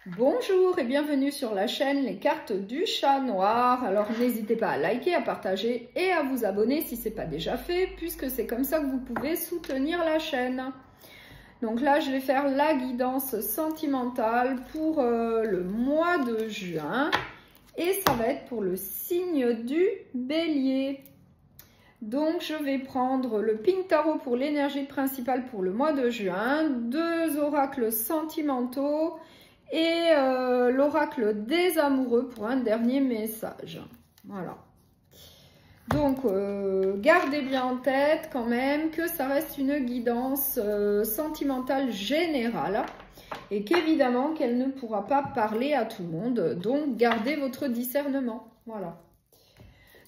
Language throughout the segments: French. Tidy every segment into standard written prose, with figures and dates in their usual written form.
Bonjour et bienvenue sur la chaîne Les Cartes du Chat Noir. Alors n'hésitez pas à liker, à partager et à vous abonner si ce n'est pas déjà fait, puisque c'est comme ça que vous pouvez soutenir la chaîne. Donc là, je vais faire la guidance sentimentale pour le mois de juin. Et ça va être pour le signe du Bélier. Donc je vais prendre le Pink Tarot pour l'énergie principale pour le mois de juin, 2 oracles sentimentaux et l'oracle des amoureux pour un dernier message. Voilà. Donc, gardez bien en tête quand même que ça reste une guidance sentimentale générale et qu'évidemment qu'elle ne pourra pas parler à tout le monde. Donc, gardez votre discernement. Voilà.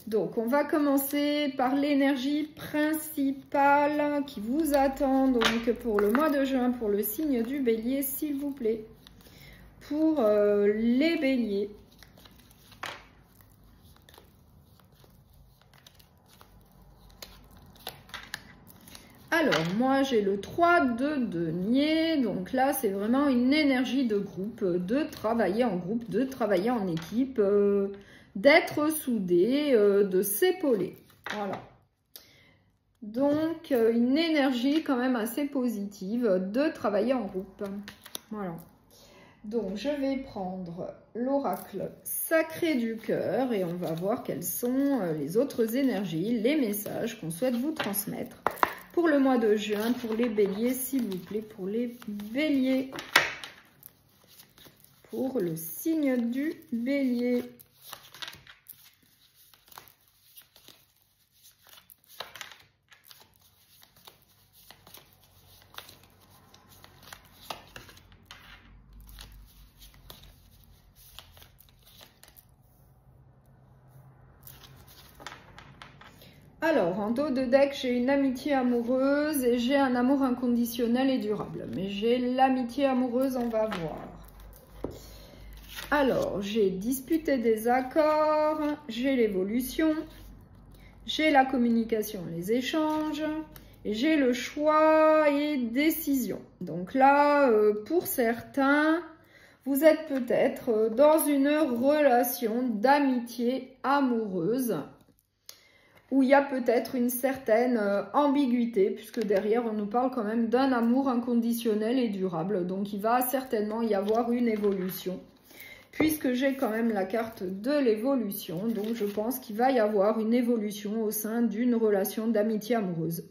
Donc, on va commencer par l'énergie principale qui vous attend donc pour le mois de juin, pour le signe du Bélier, s'il vous plaît. Pour les Béliers. Alors, moi, j'ai le 3 de denier. Donc là, c'est vraiment une énergie de groupe, de travailler en groupe, de travailler en équipe, d'être soudé, de s'épauler. Voilà. Donc, une énergie quand même assez positive de travailler en groupe. Voilà. Donc, je vais prendre l'oracle sacré du cœur et on va voir quelles sont les autres énergies, les messages qu'on souhaite vous transmettre pour le mois de juin, pour les béliers, s'il vous plaît, pour les béliers, pour le signe du bélier. Alors, en dos de deck, j'ai une amitié amoureuse et j'ai un amour inconditionnel et durable. Mais j'ai l'amitié amoureuse, on va voir. Alors, j'ai disputé des accords, j'ai l'évolution, j'ai la communication, les échanges, et j'ai le choix et décision. Donc là, pour certains, vous êtes peut-être dans une relation d'amitié amoureuse, où il y a peut-être une certaine ambiguïté, puisque derrière, on nous parle quand même d'un amour inconditionnel et durable. Donc, il va certainement y avoir une évolution, puisque j'ai quand même la carte de l'évolution. Donc, je pense qu'il va y avoir une évolution au sein d'une relation d'amitié amoureuse,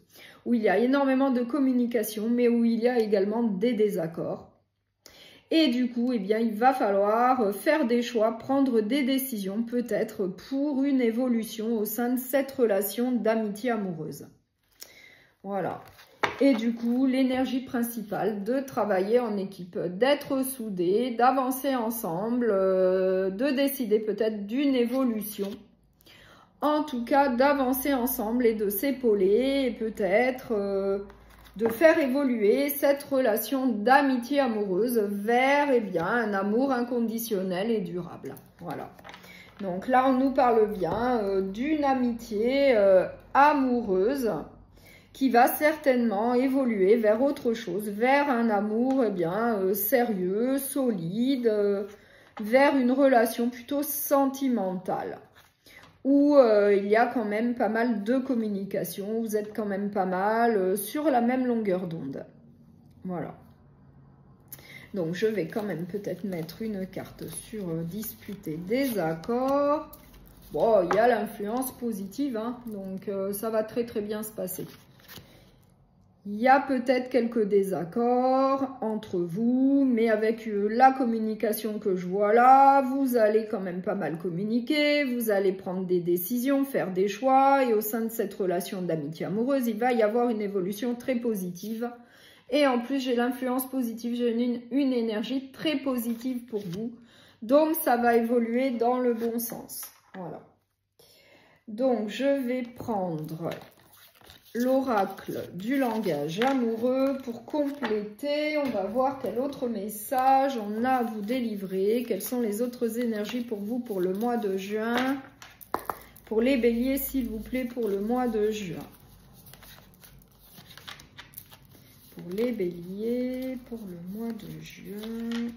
où il y a énormément de communication, mais où il y a également des désaccords. Et du coup, eh bien, il va falloir faire des choix, prendre des décisions peut-être pour une évolution au sein de cette relation d'amitié amoureuse. Voilà. Et du coup, l'énergie principale de travailler en équipe, d'être soudés, d'avancer ensemble, de décider peut-être d'une évolution. En tout cas, d'avancer ensemble et de s'épauler et peut-être de faire évoluer cette relation d'amitié amoureuse vers un amour inconditionnel et durable. Voilà. Donc là, on nous parle bien d'une amitié amoureuse qui va certainement évoluer vers autre chose, vers un amour sérieux, solide, vers une relation plutôt sentimentale, où il y a quand même pas mal de communication, vous êtes quand même pas mal sur la même longueur d'onde. Voilà. Donc, je vais quand même peut-être mettre une carte sur disputer des accords. Bon, il y a l'influence positive, hein, donc ça va très très bien se passer. Il y a peut-être quelques désaccords entre vous, mais avec la communication que je vois là, vous allez quand même pas mal communiquer, vous allez prendre des décisions, faire des choix, et au sein de cette relation d'amitié amoureuse, il va y avoir une évolution très positive. Et en plus, j'ai l'influence positive, j'ai une énergie très positive pour vous, donc ça va évoluer dans le bon sens. Voilà. Donc, je vais prendre l'oracle du langage amoureux pour compléter. On va voir quel autre message on a à vous délivrer. Quelles sont les autres énergies pour vous pour le mois de juin. Pour les béliers, s'il vous plaît, pour le mois de juin. Pour les béliers, pour le mois de juin.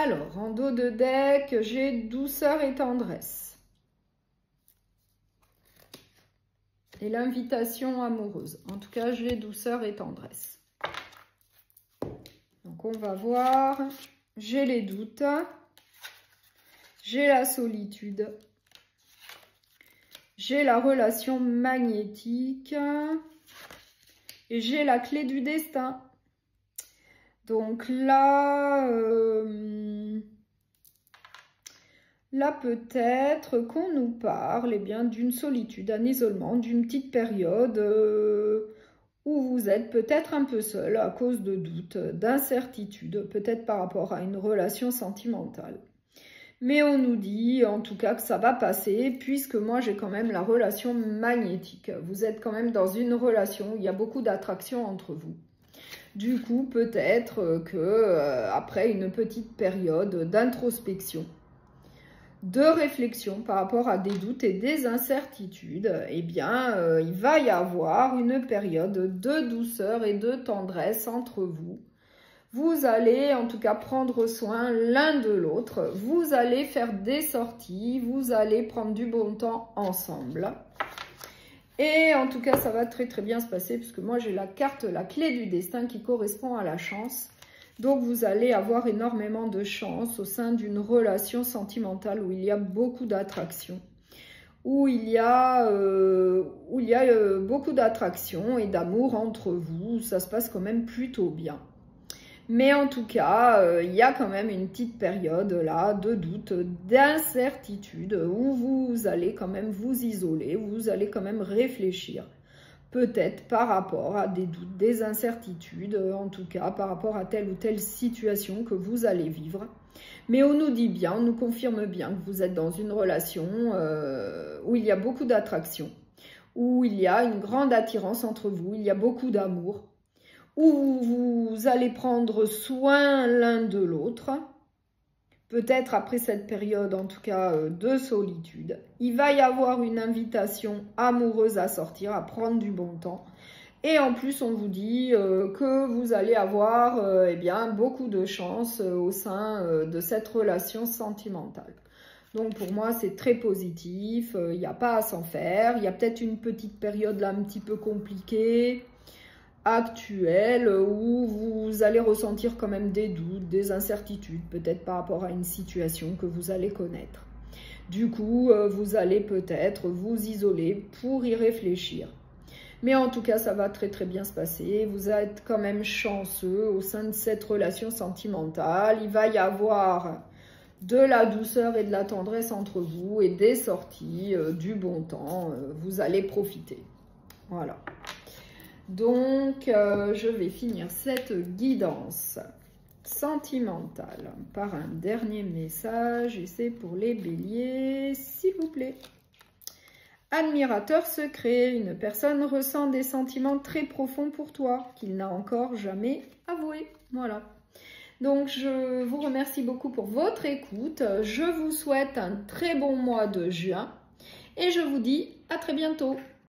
Alors, en dos de deck, j'ai douceur et tendresse. Et l'invitation amoureuse. En tout cas, j'ai douceur et tendresse. Donc, on va voir. J'ai les doutes. J'ai la solitude. J'ai la relation magnétique. Et j'ai la clé du destin. Donc là, peut-être qu'on nous parle d'une solitude, un isolement, d'une petite période où vous êtes peut-être un peu seul à cause de doutes, d'incertitudes, peut-être par rapport à une relation sentimentale. Mais on nous dit en tout cas que ça va passer puisque moi j'ai quand même la relation magnétique. Vous êtes quand même dans une relation où il y a beaucoup d'attraction entre vous. Du coup, peut-être que après une petite période d'introspection, de réflexion par rapport à des doutes et des incertitudes, eh bien, il va y avoir une période de douceur et de tendresse entre vous. Vous allez en tout cas prendre soin l'un de l'autre. Vous allez faire des sorties, vous allez prendre du bon temps ensemble. Et en tout cas, ça va très très bien se passer puisque moi j'ai la carte, la clé du destin qui correspond à la chance. Donc vous allez avoir énormément de chance au sein d'une relation sentimentale où il y a beaucoup d'attraction. Où il y a beaucoup d'attraction et d'amour entre vous. Ça se passe quand même plutôt bien. Mais en tout cas, il y a quand même une petite période là de doute, d'incertitude où vous allez quand même vous isoler, où vous allez quand même réfléchir. Peut-être par rapport à des doutes, des incertitudes, en tout cas par rapport à telle ou telle situation que vous allez vivre. Mais on nous dit bien, on nous confirme bien que vous êtes dans une relation où il y a beaucoup d'attraction, où il y a une grande attirance entre vous, il y a beaucoup d'amour, où vous allez prendre soin l'un de l'autre, peut-être après cette période en tout cas de solitude. Il va y avoir une invitation amoureuse à sortir, à prendre du bon temps. Et en plus, on vous dit que vous allez avoir eh bien, beaucoup de chance au sein de cette relation sentimentale. Donc pour moi, c'est très positif, il n'y a pas à s'en faire. Il y a peut-être une petite période là un petit peu compliquée, actuelle, où vous allez ressentir quand même des doutes, des incertitudes, peut-être par rapport à une situation que vous allez connaître. Du coup, vous allez peut-être vous isoler pour y réfléchir. Mais en tout cas, ça va très très bien se passer. Vous êtes quand même chanceux au sein de cette relation sentimentale. Il va y avoir de la douceur et de la tendresse entre vous et des sorties, du bon temps. Vous allez profiter. Voilà. Donc, je vais finir cette guidance sentimentale par un dernier message. Et c'est pour les béliers, s'il vous plaît. Admirateur secret, une personne ressent des sentiments très profonds pour toi qu'il n'a encore jamais avoués. Voilà. Donc, je vous remercie beaucoup pour votre écoute. Je vous souhaite un très bon mois de juin et je vous dis à très bientôt.